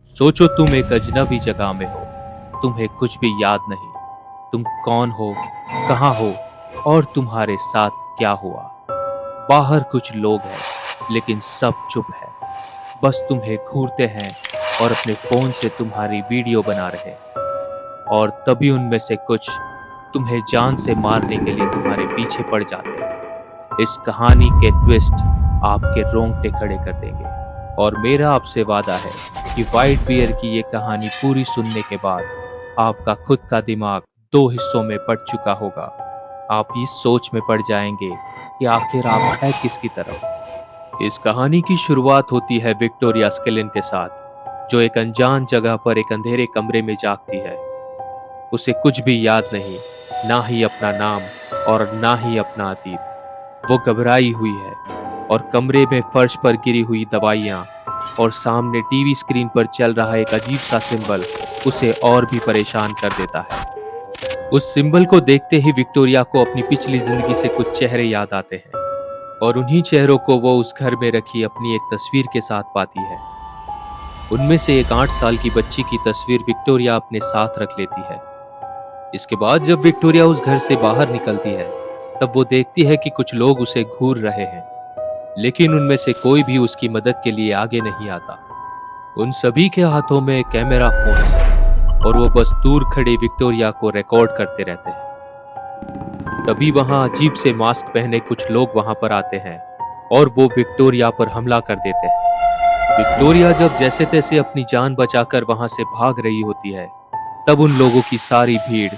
सोचो तुम एक अजनबी जगह में हो, तुम्हें कुछ भी याद नहीं, तुम कौन हो, कहाँ हो और तुम्हारे साथ क्या हुआ। बाहर कुछ लोग हैं, लेकिन सब चुप है, बस तुम्हें घूरते हैं और अपने फोन से तुम्हारी वीडियो बना रहे हैं। और तभी उनमें से कुछ तुम्हें जान से मारने के लिए तुम्हारे पीछे पड़ जाते हैं। इस कहानी के ट्विस्ट आपके रोंगटे खड़े कर देंगे। और मेरा आपसे वादा है कि व्हाइट बियर की ये कहानी पूरी सुनने के बाद आपका खुद का दिमाग दो हिस्सों में बट चुका होगा। आप इस सोच में पड़ जाएंगे कि आखिर आप है किसकी तरफ। इस कहानी की शुरुआत होती है विक्टोरिया स्किलिन के साथ, जो एक अनजान जगह पर एक अंधेरे कमरे में जागती है। उसे कुछ भी याद नहीं, ना ही अपना नाम और ना ही अपना अतीत। वो घबराई हुई है और कमरे में फर्श पर गिरी हुई दवाइयां और सामने टीवी स्क्रीन पर चल रहा एक अजीब सा सिंबल उसे और भी परेशान कर देता है। उस सिंबल को देखते ही विक्टोरिया को अपनी पिछली जिंदगी से कुछ चेहरे याद आते हैं और उन्हीं चेहरों को वो उस घर में रखी अपनी एक तस्वीर के साथ पाती है। उनमें से एक 8 साल की बच्ची की तस्वीर विक्टोरिया अपने साथ रख लेती है। इसके बाद जब विक्टोरिया उस घर से बाहर निकलती है, तब वो देखती है कि कुछ लोग उसे घूर रहे हैं, लेकिन उनमें से कोई भी उसकी मदद के लिए आगे नहीं आता। उन सभी के हाथों में कैमरा फोन है और वो बस दूर खड़े विक्टोरिया को रिकॉर्ड करते रहते हैं। तभी वहां अजीब से मास्क पहने कुछ लोग वहां पर आते हैं और वो विक्टोरिया पर हमला कर देते हैं। विक्टोरिया जब जैसे तैसे अपनी जान बचाकर वहां से भाग रही होती है, तब उन लोगों की सारी भीड़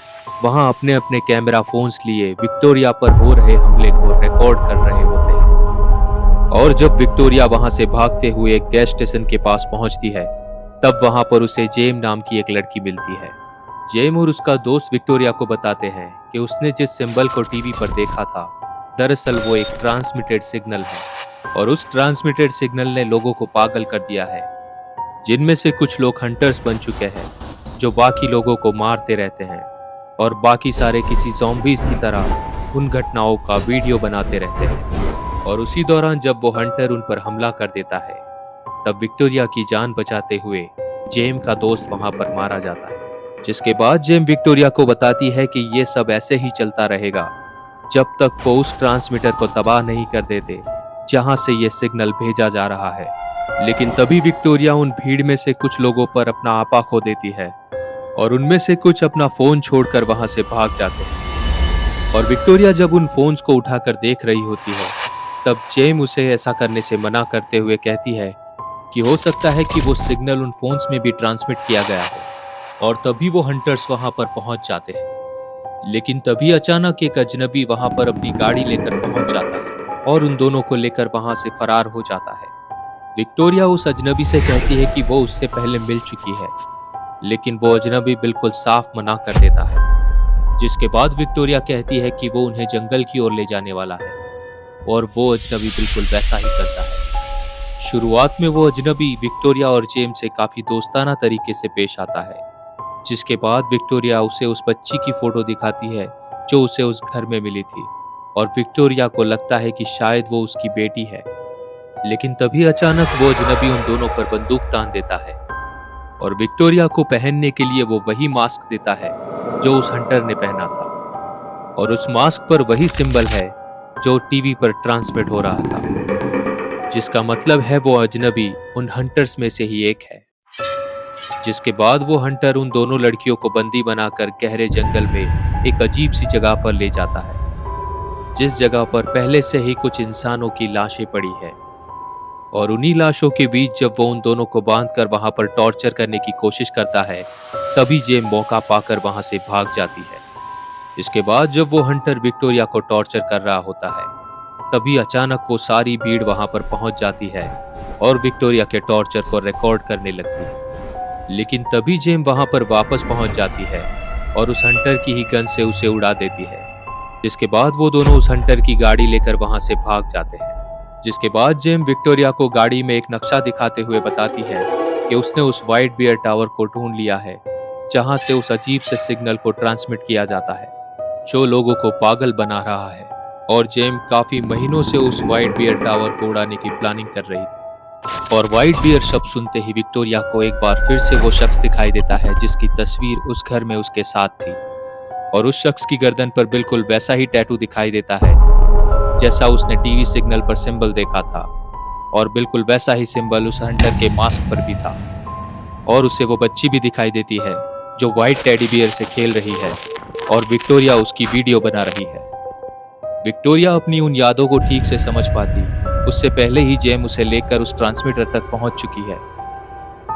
वहां अपने अपने कैमरा फोन्स लिए विक्टोरिया पर हो रहे हमले को रिकॉर्ड कर रहे होते हैं। और जब विक्टोरिया वहां से भागते हुए एक गैस स्टेशन के पास पहुंचती है, तब वहां पर उसे जेम नाम की एक लड़की मिलती है। जेम और उसका दोस्त विक्टोरिया को बताते हैं कि उसने जिस सिंबल को टीवी पर देखा था, दरअसल वो एक ट्रांसमिटेड सिग्नल है और उस ट्रांसमिटेड सिग्नल ने लोगों को पागल कर दिया है, जिनमें से कुछ लोग हंटर्स बन चुके हैं जो बाकी लोगों को मारते रहते हैं और बाकी सारे किसी ज़ॉम्बीज़ की तरह उन घटनाओं का वीडियो बनाते रहते हैं। और उसी दौरान जब वो हंटर उन पर हमला कर देता है, तब विक्टोरिया की जान बचाते हुए जेम का दोस्त वहां पर मारा जाता है। जिसके बाद जेम विक्टोरिया को बताती है कि ये सब ऐसे ही चलता रहेगा जब तक वो उस ट्रांसमीटर को तबाह नहीं कर देते जहां से ये सिग्नल भेजा जा रहा है। लेकिन तभी विक्टोरिया उन भीड़ में से कुछ लोगों पर अपना आपा खो देती है और उनमें से कुछ अपना फोन छोड़कर वहां से भाग जाते हैं। और विक्टोरिया जब उन फोन्स को उठाकर देख रही होती है, तब जेम उसे ऐसा करने से मना करते हुए कहती है कि हो सकता है कि वो सिग्नल उन फोन्स में भी ट्रांसमिट किया गया हो। और तभी वो हंटर्स वहां पर पहुंच जाते हैं। लेकिन तभी अचानक एक अजनबी वहां पर अपनी गाड़ी लेकर पहुंच जाता है और उन दोनों को लेकर वहां से फरार हो जाता है। विक्टोरिया उस अजनबी से कहती है कि वो उससे पहले मिल चुकी है, लेकिन वो अजनबी बिल्कुल साफ मना कर देता है। जिसके बाद विक्टोरिया कहती है कि वो उन्हें जंगल की ओर ले जाने वाला है और वो अजनबी बिल्कुल वैसा ही करता है। शुरुआत में वो अजनबी विक्टोरिया और जेम्स से काफी दोस्ताना तरीके से पेश आता है, जिसके बाद विक्टोरिया उसे उस बच्ची की फोटो दिखाती है जो उसे उस घर में मिली थी और विक्टोरिया को लगता है कि शायद वो उसकी बेटी है। लेकिन तभी अचानक वो अजनबी उन दोनों पर बंदूक तान देता है और विक्टोरिया को पहनने के लिए वो वही मास्क देता है जो उस हंटर ने पहना था। और उस मास्क पर वही सिंबल है जो टीवी पर ट्रांसमिट हो रहा था, जिसका मतलब है वो अजनबी उन हंटर्स में से ही एक है। जिसके बाद वो हंटर उन दोनों लड़कियों को बंदी बनाकर गहरे जंगल में एक अजीब सी जगह पर ले जाता है, जिस जगह पर पहले से ही कुछ इंसानों की लाशें पड़ी है। और उन्हीं लाशों के बीच जब वो उन दोनों को बांधकर वहां पर टॉर्चर करने की कोशिश करता है, तभी जेम मौका पाकर वहां से भाग जाती है। इसके बाद जब वो हंटर विक्टोरिया को टॉर्चर कर रहा होता है, तभी अचानक वो सारी भीड़ वहां पर पहुंच जाती है और विक्टोरिया के टॉर्चर को रिकॉर्ड करने लगती है। लेकिन तभी जेम वहां पर वापस पहुंच जाती है और उस हंटर की ही गन से उसे उड़ा देती है। जिसके बाद वो दोनों उस हंटर की गाड़ी लेकर वहां से भाग जाते हैं। जिसके बाद जेम विक्टोरिया को गाड़ी में एक नक्शा दिखाते हुए बताती है कि उसने उस व्हाइट बियर टावर को ढूंढ लिया है, जहां से उस अजीब से सिग्नल को ट्रांसमिट किया जाता है जो लोगों को पागल बना रहा है। और जेम काफी महीनों से उस व्हाइट बियर टावर को उड़ाने की प्लानिंग कर रही थी। और व्हाइट बियर शब्द सुनते ही विक्टोरिया को एक बार फिर से वो शख्स दिखाई देता है जिसकी तस्वीर उस घर में उसके साथ थी। और उस शख्स की गर्दन पर बिल्कुल वैसा ही टैटू दिखाई देता है जैसा उसने टीवी सिग्नल पर सिंबल देखा था। और बिल्कुल वैसा ही सिंबल उस हंटर के मास्क पर भी था। और उसे वो बच्ची भी दिखाई देती है जो व्हाइट टेडी बियर से खेल रही है और विक्टोरिया उसकी वीडियो बना रही है। विक्टोरिया अपनी उन यादों को ठीक से समझ पाती उससे पहले ही जेम उसे लेकर उस ट्रांसमीटर तक पहुंच चुकी है।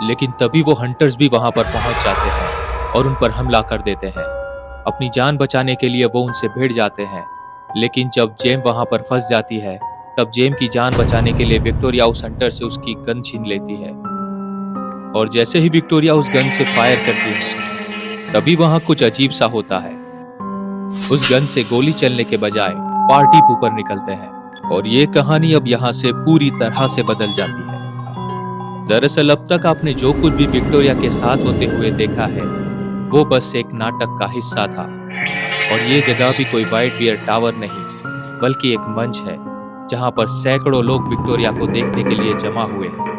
लेकिन तभी वो हंटर्स भी वहां पर पहुंच जाते हैं और उन पर हमला कर देते हैं। अपनी जान बचाने के लिए वो उनसे भिड़ जाते हैं। लेकिन जब जेम वहां पर फंस जाती है तब जेम की जान बचाने के लिए विक्टोरिया उस हंटर से उसकी गन छीन लेती है। और जैसे ही विक्टोरिया उस गन से फायर करती है तभी वहां कुछ अजीब सा होता है। उस गन से गोली चलने के बजाय पार्टी ऊपर निकलते हैं। और ये कहानी अब यहाँ से पूरी तरह से बदल जाती है। दरअसल अब तक आपने जो कुछ भी विक्टोरिया के साथ होते हुए देखा है वो बस एक नाटक का हिस्सा था। और ये जगह भी कोई व्हाइट बियर टावर नहीं बल्कि एक मंच है जहां पर सैकड़ों लोग विक्टोरिया को देखने के लिए जमा हुए हैं।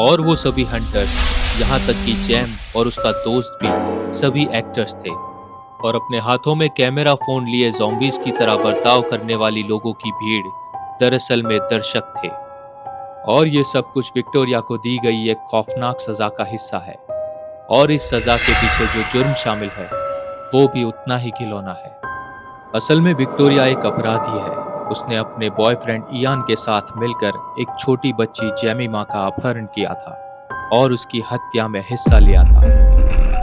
और वो सभी हंटर्स, यहाँ तक कि जेम और उसका दोस्त भी सभी एक्टर्स थे। और अपने हाथों में कैमरा फोन लिए ज़ॉम्बीज की तरह बर्ताव करने वाली लोगों की भीड़ दरअसल में दर्शक थे। और ये सब कुछ विक्टोरिया को दी गई एक खौफनाक सजा का हिस्सा है। और इस सजा के पीछे जो जुर्म शामिल है वो भी उतना ही घिनौना है। असल में विक्टोरिया एक अपराधी है। उसने अपने बॉयफ्रेंड इयान के साथ मिलकर एक छोटी बच्ची जेमिमा का अपहरण किया था और उसकी हत्या में हिस्सा लिया था।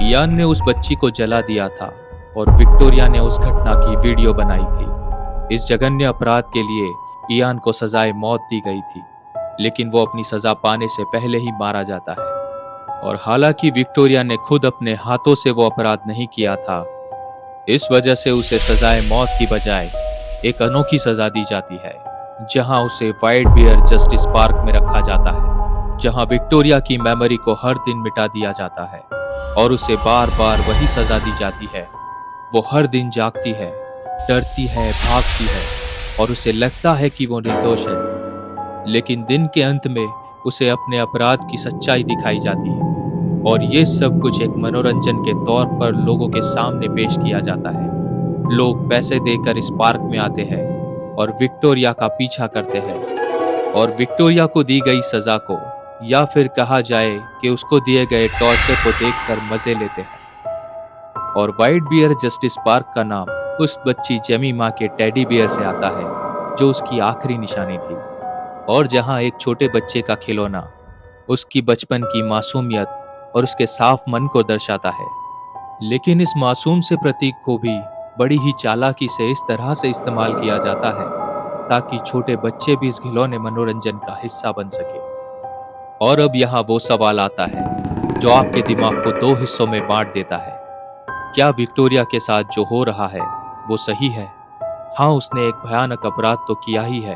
इयान ने उस बच्ची को जला दिया था और विक्टोरिया ने उस घटना की वीडियो बनाई थी। इस जघन्य अपराध के लिए इयान को सजाए मौत दी गई थी, लेकिन वो अपनी सजा पाने से पहले ही मारा जाता है। और हालांकि विक्टोरिया ने खुद अपने हाथों से वो अपराध नहीं किया था, इस वजह से उसे सजाए मौत की बजाय एक अनोखी सजा दी जाती है, जहां उसे व्हाइट बियर जस्टिस पार्क में रखा जाता है, जहां विक्टोरिया की मेमोरी को हर दिन मिटा दिया जाता है और उसे बार बार वही सजा दी जाती है। वो हर दिन जागती है, डरती है, भागती है और उसे लगता है कि वो निर्दोष है। लेकिन दिन के अंत में उसे अपने अपराध की सच्चाई दिखाई जाती है। और ये सब कुछ एक मनोरंजन के तौर पर लोगों के सामने पेश किया जाता है। लोग पैसे देकर इस पार्क में आते हैं और विक्टोरिया का पीछा करते हैं और विक्टोरिया को दी गई सजा को, या फिर कहा जाए कि उसको दिए गए टॉर्चर को देखकर मजे लेते हैं। और व्हाइट बियर जस्टिस पार्क का नाम उस बच्ची जेमिमा के टेडी बियर से आता है जो उसकी आखिरी निशानी थी। और जहां एक छोटे बच्चे का खिलौना उसकी बचपन की मासूमियत और उसके साफ मन को दर्शाता है। लेकिन इस मासूम से प्रतीक को भी बड़ी ही चालाकी से इस तरह से इस्तेमाल किया जाता है ताकि छोटे बच्चे भी इस घिनौने मनोरंजन का हिस्सा बन सके। और अब यहाँ वो सवाल आता है जो आपके दिमाग को दो हिस्सों में बांट देता है। क्या विक्टोरिया के साथ जो हो रहा है वो सही है? हाँ, उसने एक भयानक अपराध तो किया ही है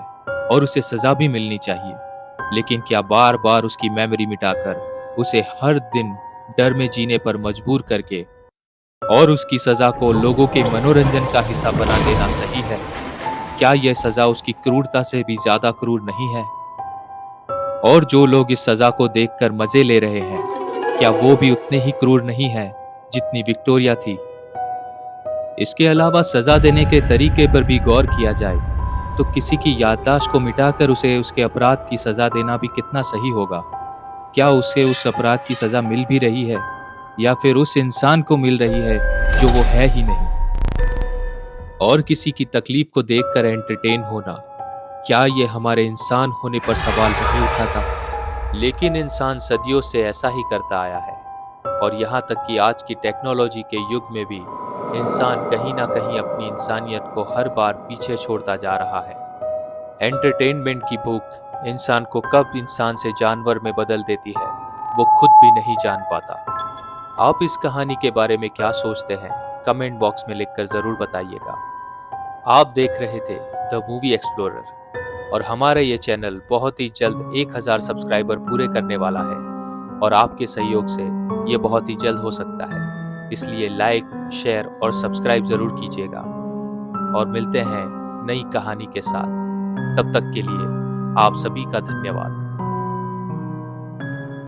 और उसे सजा भी मिलनी चाहिए। लेकिन क्या बार बार उसकी मेमोरी मिटाकर उसे हर दिन डर में जीने पर मजबूर करके और उसकी सजा को लोगों के मनोरंजन का हिस्सा बना देना सही है? क्या यह सजा उसकी क्रूरता से भी ज्यादा क्रूर नहीं है? और जो लोग इस सजा को देखकर मजे ले रहे हैं, क्या वो भी उतने ही क्रूर नहीं है जितनी विक्टोरिया थी? इसके अलावा सजा देने के तरीके पर भी गौर किया जाए तो किसी की याददाश्त को मिटाकर उसे उसके अपराध की सजा देना भी कितना सही होगा? क्या उसे उस अपराध की सजा मिल भी रही है या फिर उस इंसान को मिल रही है जो वो है ही नहीं? और किसी की तकलीफ को देखकर एंटरटेन होना, क्या ये हमारे इंसान होने पर सवाल नहीं उठाता? लेकिन इंसान सदियों से ऐसा ही करता आया है। और यहाँ तक कि आज की टेक्नोलॉजी के युग में भी इंसान कहीं ना कहीं अपनी इंसानियत को हर बार पीछे छोड़ता जा रहा है। एंटरटेनमेंट की भूख इंसान को कब इंसान से जानवर में बदल देती है वो खुद भी नहीं जान पाता। आप इस कहानी के बारे में क्या सोचते हैं कमेंट बॉक्स में लिखकर जरूर बताइएगा। आप देख रहे थे द मूवी एक्सप्लोरर और हमारा ये चैनल बहुत ही जल्द 1000 सब्सक्राइबर पूरे करने वाला है और आपके सहयोग से ये बहुत ही जल्द हो सकता है। इसलिए लाइक, शेयर और सब्सक्राइब जरूर कीजिएगा और मिलते हैं नई कहानी के साथ। तब तक के लिए आप सभी का धन्यवाद।